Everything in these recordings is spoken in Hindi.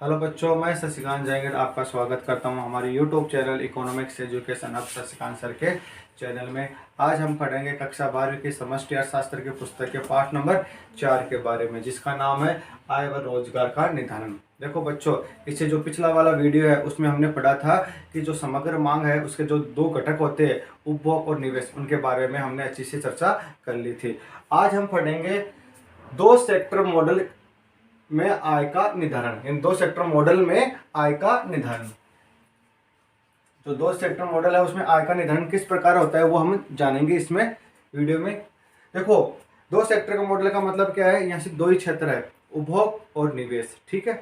हेलो बच्चों, मैं शशिकांत जैंगड़ आपका स्वागत करता हूं हमारे यूट्यूब चैनल इकोनॉमिक्स एजुकेशन अब शशिकांत सर के चैनल में। आज हम पढ़ेंगे कक्षा 12वीं की समष्टि अर्थशास्त्र की पुस्तक के पाठ नंबर 4 के बारे में, जिसका नाम है आय व रोजगार का निर्धारण। देखो बच्चों, इससे जो पिछला वाला वीडियो है उसमें हमने पढ़ा था कि जो समग्र मांग है उसके जो दो घटक होते हैं, उपभोग और निवेश, उनके बारे में हमने अच्छी से चर्चा कर ली थी। आज हम पढ़ेंगे दो सेक्टर मॉडल में आय का निर्धारण। इन दो सेक्टर मॉडल में आय का निर्धारण, जो दो सेक्टर मॉडल है उसमें आय का निर्धारण किस प्रकार होता है वो हम जानेंगे इसमें वीडियो में। देखो, दो सेक्टर का मॉडल का मतलब क्या है, यहाँ से दो ही क्षेत्र है, उपभोग और निवेश। ठीक है।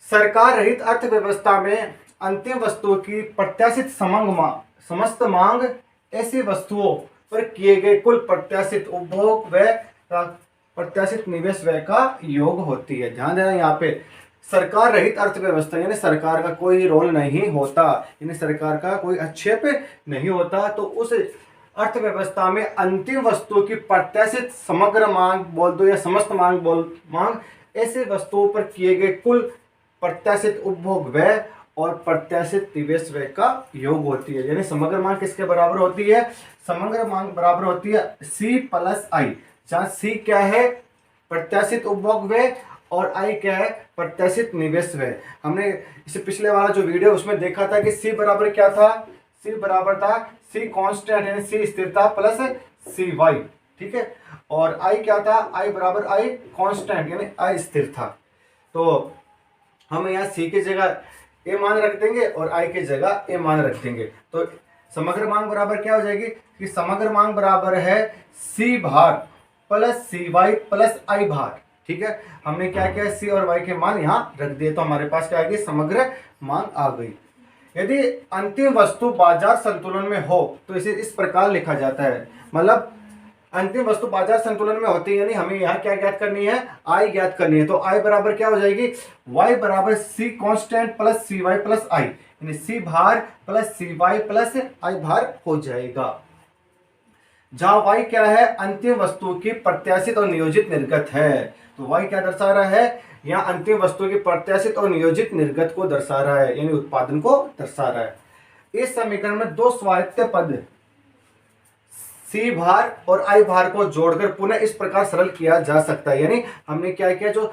सरकार रहित अर्थव्यवस्था में अंतिम वस्तुओं की प्रत्याशित समस्त मांग ऐसी वस्तुओं पर किए गए कुल प्रत्याशित उपभोग व प्रत्याशित निवेश व्यय का योग होती है। ध्यान देना, यहाँ पे सरकार रहित अर्थव्यवस्था यानी सरकार का कोई रोल नहीं होता, यानी सरकार का कोई हस्तक्षेप नहीं होता, तो उस अर्थव्यवस्था में अंतिम वस्तुओं की प्रत्याशित समग्र मांग बोल दो या समस्त मांग ऐसे वस्तुओं पर किए गए कुल प्रत्याशित उपभोग व्यय और प्रत्याशित निवेश व्यय का योग होती है। यानी समग्र मांग किसके बराबर होती है? समग्र मांग बराबर होती है C प्लस I, जहाँ C क्या है? प्रत्याशित उपभोग व्यय, और I क्या है? प्रत्याशित निवेश व्यय। हमने इससे पिछले वाला जो वीडियो उसमें देखा था कि C बराबर क्या था? C बराबर था C कांस्टेंट यानी C स्थिर था प्लस CY। ठीक है। और I क्या था? I बराबर I कांस्टेंट यानी I स्थिर था। तो हम यहाँ C की जगह A मान रख देंगे और I की जगह A मान रख देंगे। तो समग्र मांग बराबर क्या हो जाएगी कि समग्र मांग बराबर है C भार प्लस CY प्लस I भार। ठीक है। हमने क्या किया, C और Y के मान यहाँ रख दिए, तो हमारे पास क्या आ गई? समग्र मांग आ गई। यदि अंतिम वस्तु बाजार संतुलन में हो तो इसे इस प्रकार लिखा जाता है, मतलब अंतिम वस्तु बाजार संतुलन में होती है, यानी हमें यहाँ क्या ज्ञात करनी है? I ज्ञात करनी है। तो I बराबर क्या हो जाएगी? Y बराबर C constant plus CY plus I, यानी C भार प्लस CY प्लस I भार हो जाएगा। जहां Y क्या है? अंतिम वस्तु की प्रत्याशित और नियोजित निर्गत है। तो Y क्या दर्शा रहा है? यहाँ अंतिम वस्तु की प्रत्याशित और नियोजित निर्गत को दर्शा रहा है, यानी उत्पादन को दर्शा रहा है। इस समीकरण में दो स्वायत्त पद C भार और I भार को जोड़कर पुनः इस प्रकार सरल किया जा सकता है। यानी हमने क्या किया, जो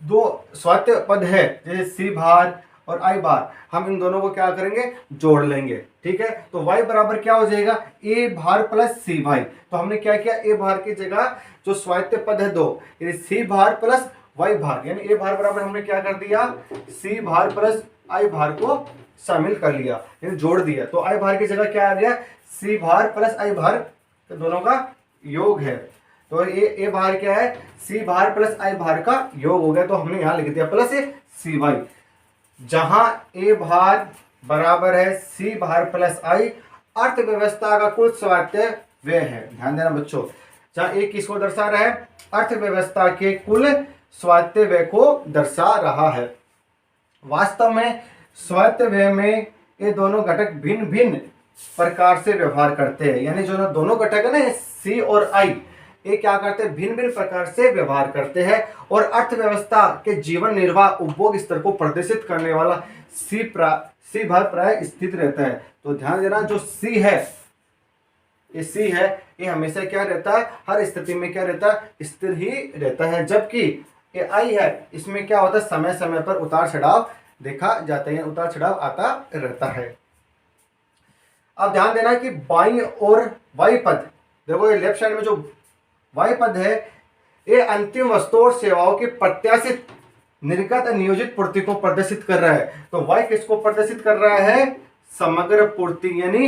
दो स्वायत्त पद है जैसे C भार और I भार, हम इन दोनों को क्या करेंगे? जोड़ लेंगे। ठीक है। तो Y बराबर क्या हो जाएगा? A भार प्लस C भाई। तो हमने क्या किया, A भार की जगह जो स्वायत्त पद है दो, यानी C भार प्लस Y भार, यानी A भार बराबर हमने क्या कर दिया? C भार प्लस I भार को शामिल कर लिया, यानी जोड़ दिया। तो I भार की जगह क्या आ गया? C भार प्लस I भार, तो दोनों का योग है। तो ये भार क्या है? C भार प्लस I भार का योग हो गया, तो हमने यहां लिख दिया प्लस CY। जहां A भार बराबर है C भार प्लस I अर्थव्यवस्था का कुल स्वायत्त व्यय है। ध्यान देना बच्चों, जहां A किसको दर्शा रहा है? अर्थव्यवस्था के कुल स्वायत्त व्यय को दर्शा रहा है। वास्तव में स्वायत्त व्यय में ये दोनों घटक भिन्न भिन्न प्रकार से व्यवहार करते हैं, यानी जो दोनों घटक है ना C और I, ये क्या करते हैं? भिन्न भिन्न प्रकार से व्यवहार करते हैं, और अर्थव्यवस्था के जीवन निर्वाह उपभोग स्तर को प्रदर्शित करने वाला C भार प्राय स्थित रहता है। तो ध्यान देना, जो C है, ये C है, ये हमेशा क्या रहता है? हर स्थिति में क्या रहता है? स्थिर ही रहता है। जबकि ये I है, इसमें क्या होता है? समय समय पर उतार चढ़ाव देखा जाता है, उतार चढ़ाव आता रहता है। अब ध्यान देना कि बाईं ओर Y पद, देखो ये लेफ्ट साइड में जो Y पद है, ये अंतिम वस्तुओं और सेवाओं की प्रत्याशित निर्गत नियोजित पूर्ति को प्रदर्शित कर रहा है। तो Y किसको प्रदर्शित कर रहा है? समग्र पूर्ति, यानी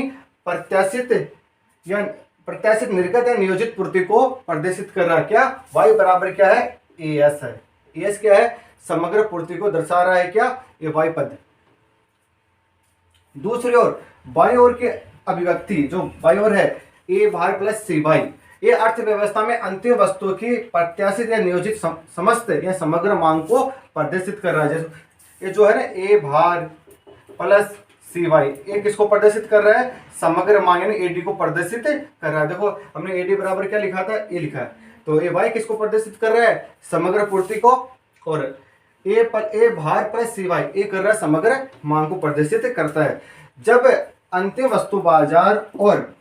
प्रत्याशित निर्गत या नियोजित पूर्ति को प्रदर्शित कर रहा है। क्या? Y बराबर क्या है? AS है। AS क्या है? समग्र पूर्ति को दर्शा रहा है। क्या? ये Y पद। दूसरी ओर बाईं ओर की अभिव्यक्ति जो बाईं ओर है, A भार प्लस CY, ये अर्थव्यवस्था में अंतिम वस्तु की प्रत्याशित या नियोजित समस्त या समग्र मांग को प्रदर्शित कर रहा है। जैसे ये जो है ना A भार प्लस CY, ये किसको प्रदर्शित कर रहा है? समग्र मांग यानी AD को प्रदर्शित कर रहा है। देखो हमने AD बराबर क्या लिखा था? ये लिखा है। तो ये Y किसको प्रदर्शित कर रहा है? समग्र पूर्ति को। और ए भार प्लस सी वाई ए कर रहा है समग्र मांग को प्रदर्शित करता है। जब अंतिम वस्तु बाजार और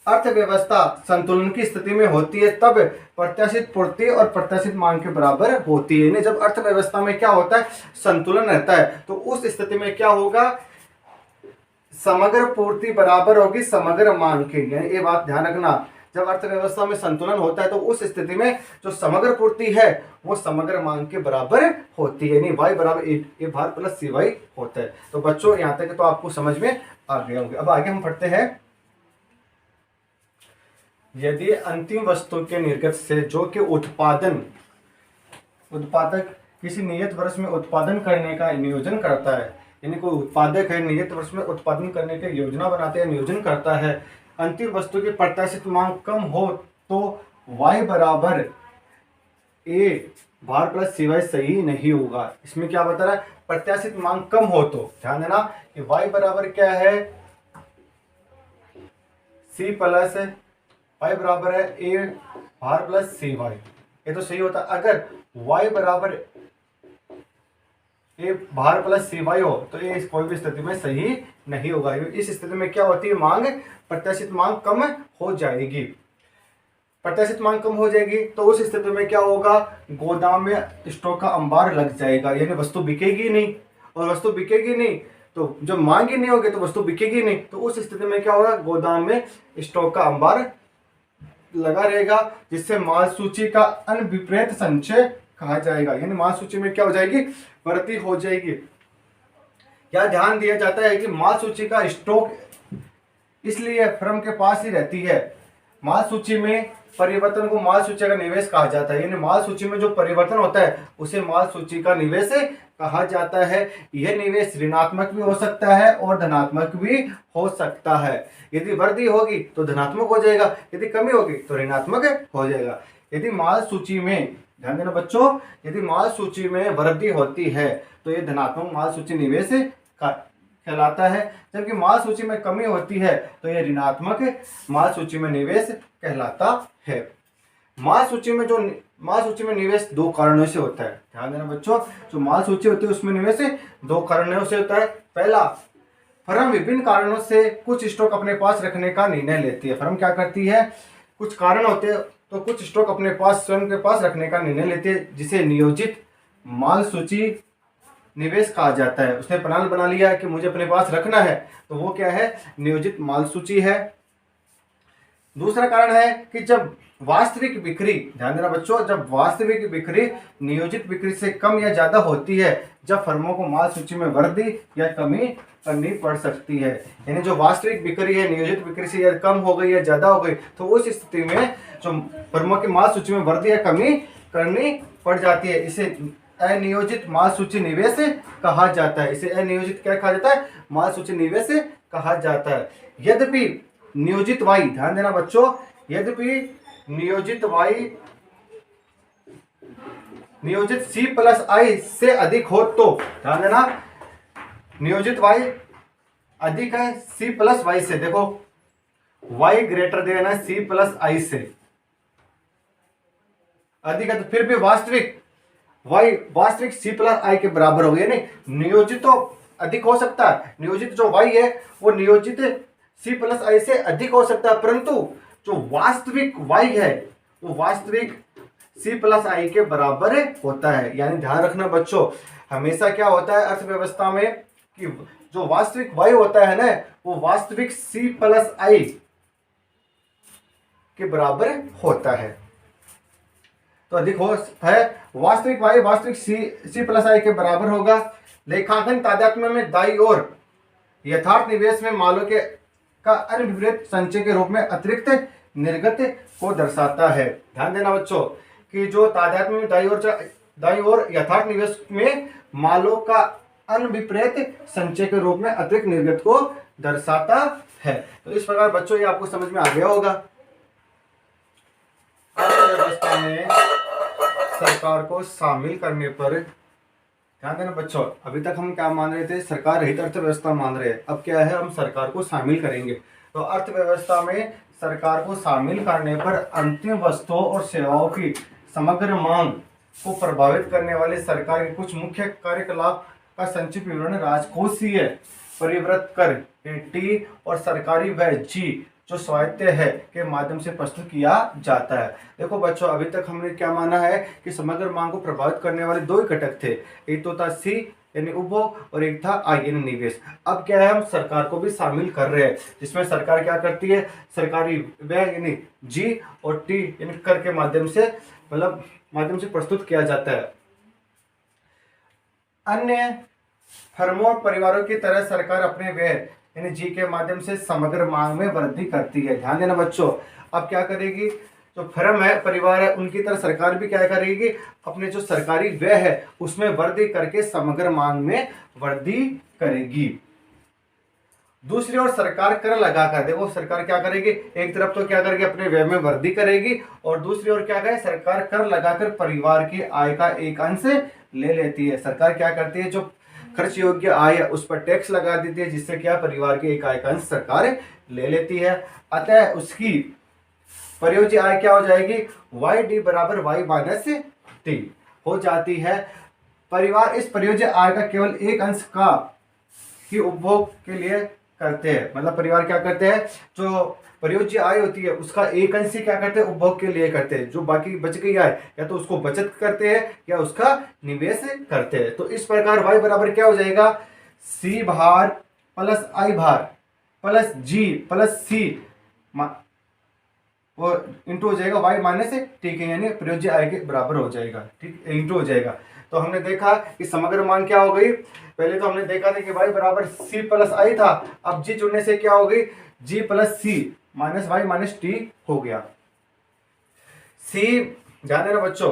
अर्थव्यवस्था संतुलन की स्थिति में होती है तब प्रत्याशित पूर्ति और प्रत्याशित मांग के बराबर होती है। यानी जब अर्थव्यवस्था में क्या होता है, संतुलन रहता है, तो उस स्थिति में क्या होगा, समग्र पूर्ति बराबर होगी समग्र मांग के। यानी ये बात ध्यान रखना, जब अर्थव्यवस्था में संतुलन होता है तो उस स्थिति में जो समग्र पूर्ति है वो समग्र मांग के बराबर होती है। यानी वाई बराबर ए भार प्लस सी वाई होता है। तो बच्चों यहाँ तक तो आपको समझ में आ गया होगा। अब आगे हम पढ़ते हैं, यदि अंतिम वस्तु के निर्गत से जो कि उत्पादक किसी नियत वर्ष में उत्पादन करने का नियोजन करता है, यानी कोई उत्पादक है नियत वर्ष में उत्पादन करने की योजना बनाते हैं, नियोजन करता है, अंतिम वस्तु की प्रत्याशित मांग कम हो तो y बराबर ए भार प्लस सी वाई सही नहीं होगा। इसमें क्या बता रहा है, प्रत्याशित मांग कम हो तो ध्यान देना कि y बराबर क्या है, सी प्लस y बराबर है ए भार प्लस सी वाई, ये तो सही होता। अगर y बराबर ए भार प्लस सी वाई हो तो ये कोई भी स्थिति में सही नहीं होगा। इस स्थिति में क्या होती है, मांग प्रत्याशित मांग कम हो जाएगी। प्रत्याशित मांग कम हो जाएगी तो उस स्थिति में क्या होगा, गोदाम में स्टॉक का अंबार लग जाएगा, यानी वस्तु बिकेगी नहीं, और वस्तु बिकेगी नहीं तो जब मांग ही नहीं होगी तो वस्तु बिकेगी नहीं, तो उस स्थिति में क्या होगा, गोदाम में स्टॉक का अंबार लगा रहेगा, जिससे माल सूची का अनभिप्रेत संचय कहा जाएगा। यानी माल सूची में क्या हो जाएगी, वृद्धि हो जाएगी। क्या ध्यान दिया जाता है कि माल सूची का स्टॉक इसलिए फर्म के पास ही रहती है, माल सूची में परिवर्तन को माल सूची का निवेश कहा जाता है। यानी माल सूची में जो परिवर्तन होता है उसे माल सूची का निवेश कहा जाता है। यह निवेश ऋणात्मक भी हो सकता है और धनात्मक भी हो सकता है। यदि वृद्धि होगी तो धनात्मक हो जाएगा, यदि कमी होगी तो ऋणात्मक हो जाएगा। यदि माल सूची में, ध्यान देना बच्चों, यदि माल सूची में वृद्धि होती है तो यह धनात्मक माल सूची निवेश कहलाता है, जबकि माल सूची में कमी होती है तो यह ऋणात्मक माल सूची में निवेश कहलाता है। माल सूची में निवेश दो कारणों से होता है। ध्यान देना बच्चों, जो माल सूची होती है उसमें निवेश दो कारणों से होता है। पहला, फर्म विभिन्न कारणों से कुछ स्टॉक अपने पास रखने का निर्णय लेती है। फर्म क्या करती है, कुछ कारण होते हैं तो कुछ स्टॉक अपने पास स्वयं के पास रखने का निर्णय लेती है, जिसे नियोजित माल सूची निवेश कहा जाता है। उसने प्लान बना लिया है कि मुझे अपने पास रखना है, तो वो क्या है, नियोजित माल सूची है। दूसरा कारण है कि जब वास्तविक बिक्री, ध्यान देना बच्चों, जब वास्तविक बिक्री नियोजित बिक्री से कम या ज्यादा होती है, जब फर्मों को माल सूची में वृद्धि या कमी करनी पड़ सकती है। यानी जो वास्तविक बिक्री है नियोजित बिक्री से या कम हो गई या ज्यादा हो गई, तो उस स्थिति में जो फर्मों की माल सूची में वृद्धि या कमी करनी पड़ जाती है, इसे अनियोजित माल सूची निवेश कहा जाता है। इसे अनियोजित क्या कहा जाता है, माल सूची निवेश कहा जाता है। यद्यपि नियोजित वाई, ध्यान देना बच्चों, यद्यपि नियोजित सी प्लस आई से अधिक हो तो, ध्यान देना, नियोजित वाई अधिक है सी प्लस वाई से, देखो वाई ग्रेटर देन है सी प्लस आई से अधिक है, तो फिर भी वास्तविक सी प्लस आई के बराबर हो गया। नहीं, नियोजित तो अधिक हो सकता है, नियोजित जो वाई है वो नियोजित सी प्लस आई से अधिक हो सकता है, परंतु जो वास्तविक वाई है वो वास्तविक सी प्लस आई के बराबर होता है। यानी ध्यान रखना बच्चों, हमेशा क्या होता है अर्थव्यवस्था में कि जो वास्तविक वाई होता है ना, वो वास्तविक सी प्लस आई के बराबर होता है। तो अधिक हो है वास्तविक वाई वास्तविक सी प्लस आई के बराबर होगा। लेखांकन तादात्म्य में दाई और यथार्थ निवेश में मालों के का अनभिप्रेत संचय के रूप में अतिरिक्त निर्गत को दर्शाता है। ध्यान देना बच्चों कि जो तादात्म्य में दाई और यथार्थ निवेश में मालों का अनभिप्रेत संचय के रूप में अतिरिक्त निर्गत को दर्शाता है। तो इस प्रकार बच्चों ये आपको समझ में आ गया होगा। अर्थव्यवस्था में सरकार को शामिल करने पर, ध्यान देना बच्चों, अभी तक हम क्या मान रहे थे, सरकार रहित अर्थव्यवस्था मान रहे हैं। अब क्या है, हम सरकार को शामिल करेंगे। तो अर्थव्यवस्था में सरकार को शामिल करने पर अंतिम वस्तुओं और सेवाओं की समग्र मांग को प्रभावित करने वाले सरकार के कुछ मुख्य कार्यकलाप का संक्षिप्त विवरण राजकोषीय परिवृत कर टी और सरकारी व्यय जी जो स्वायत्त है के माध्यम से प्रस्तुत किया जाता है। देखो बच्चों, अभी तक हमने क्या माना है कि समग्र मांग को प्रभावित करने वाले दो ही घटक थे, एक तो था सी यानी उपभोग और एक था आई यानी निवेश। अब क्या है, हम सरकार को भी शामिल कर रहे हैं, जिसमें सरकार क्या करती है, सरकारी व्यय यानी जी और टी यानी कर के माध्यम से माध्यम से प्रस्तुत किया जाता है। अन्य फर्मों और परिवारों की तरह सरकार अपने व्यय यानी जी के माध्यम से समग्र मांग में वृद्धि करती है। ध्यान देना बच्चों, अब क्या करेगी, जो फर्म है, परिवार है, उनकी तरह सरकार भी क्या करेगी, अपने जो सरकारी व्यय है उसमें वृद्धि करके समग्र मांग में वृद्धि करेगी। दूसरी ओर सरकार कर लगाकर, देखो सरकार क्या करेगी, एक तरफ तो क्या करेगी, अपने व्यय में वृद्धि करेगी, और दूसरी ओर क्या करे, सरकार कर लगाकर परिवार की आय का एक अंश ले लेती है। सरकार क्या करती है, जो खर्च योग्य आय है उस पर टैक्स लगा देती है, जिससे क्या परिवार की एक आय का अंश सरकार ले लेती है। अतः उसकी परियोज्य आय क्या हो जाएगी, वाई डी बराबर वाई माइनस टी हो जाती है। परिवार इस परियोज्य आय का केवल एक अंश का ही उपभोग के लिए करते हैं, मतलब परिवार क्या करते हैं, जो परियोज्य आय होती है उसका एक अंश क्या करते हैं, उपभोग के लिए करते हैं, जो बाकी बच गई आय या तो उसको बचत करते हैं या उसका निवेश करते हैं। तो इस प्रकार y बराबर क्या हो जाएगा, सी भार प्लस आई भार प्लस जी प्लस सी वो इंटू हो जाएगा y माइनस टी के यानी प्रयोज्य आय के बराबर हो जाएगा, ठीक, इंटू हो जाएगा। तो हमने देखा कि समग्र मान क्या हो गई, पहले तो हमने देखा था कि y बराबर c प्लस आई था, अब g जुड़ने से क्या हो गई, g प्लस सी माइनस वाई माइनस टी हो गया। c ध्यान देना बच्चों,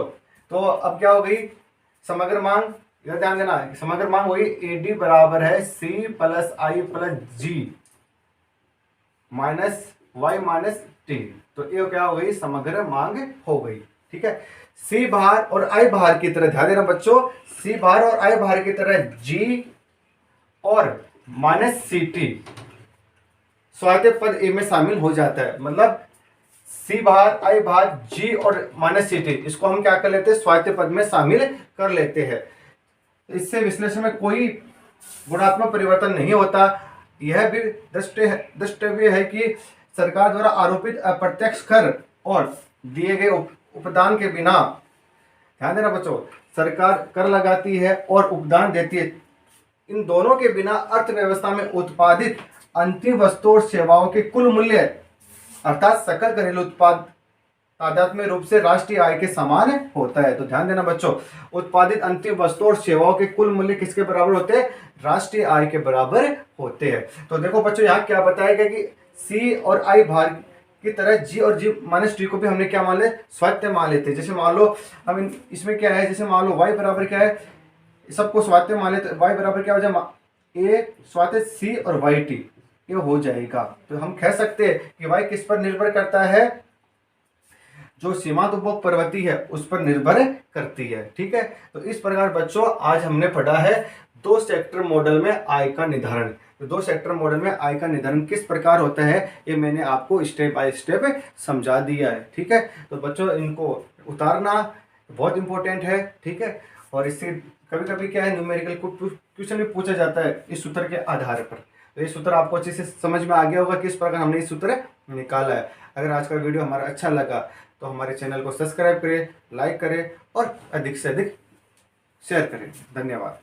तो अब क्या हो गई समग्र मांग, इधर ध्यान देना, समग्र मांग हुई एडी बराबर है c प्लस आई प्लस जी माइनस वाई माइनस टी। तो ये क्या हो गई, समग्र मांग हो गई। ठीक है, सी भार और आई भार की तरह, ध्यान देना बच्चों, सी भार और आई भार की तरह जी और माइनस सी टी स्वायत्त पद ए में शामिल हो जाता है। मतलब सी भार आई भार जी और माइनस सी टी, इसको हम क्या कर लेते हैं, स्वायत्त पद में शामिल कर लेते हैं। इससे विश्लेषण में कोई गुणात्मक परिवर्तन नहीं होता। यह भी द्रष्टव्य है कि सरकार द्वारा आरोपित अप्रत्यक्ष कर और दिए गए उपदान के बिना, ध्यान देना बच्चों, सरकार कर लगाती है और उपदान देती है, इन दोनों के बिना अर्थव्यवस्था में उत्पादित अंतिम वस्तु और सेवाओं के कुल मूल्य अर्थात सकल घरेलू उत्पाद तादात्म्य रूप से राष्ट्रीय आय के समान होता है। तो ध्यान देना बच्चों, उत्पादित अंतिम वस्तु और सेवाओं के कुल मूल्य किसके बराबर होते हैं, राष्ट्रीय आय के बराबर होते हैं। तो देखो बच्चों, यहाँ क्या बताया गया कि सी और आई भार की तरह जी और जी माइनस टी को भी हमने क्या मान ले, स्वायत्त मान लेते हैं। जैसे मान लो हम इसमें क्या है, जैसे मान लो y बराबर क्या है, सबको स्वायत्त मान लेते, y बराबर क्या हो जाएगा, ए स्वायत्त सी और वाई टी, ये हो जाएगा। तो हम कह सकते हैं कि y किस पर निर्भर करता है, जो सीमांत उपभोग प्रवृत्ति है उस पर निर्भर करती है। ठीक है, तो इस प्रकार बच्चों आज हमने पढ़ा है दो सेक्टर मॉडल में आय का निर्धारण। तो दो सेक्टर मॉडल में आय का निर्धारण किस प्रकार होता है ये मैंने आपको स्टेप बाय स्टेप समझा दिया है। ठीक है, तो बच्चों इनको उतारना बहुत इंपॉर्टेंट है। ठीक है, और इससे कभी कभी क्या है, न्यूमेरिकल क्वेश्चन भी पूछा जाता है इस सूत्र के आधार पर। तो ये सूत्र आपको अच्छे से समझ में आ गया होगा किस प्रकार हमने ये सूत्र निकाला है। अगर आज का वीडियो हमारा अच्छा लगा तो हमारे चैनल को सब्सक्राइब करें, लाइक करें और अधिक से अधिक शेयर करें। धन्यवाद।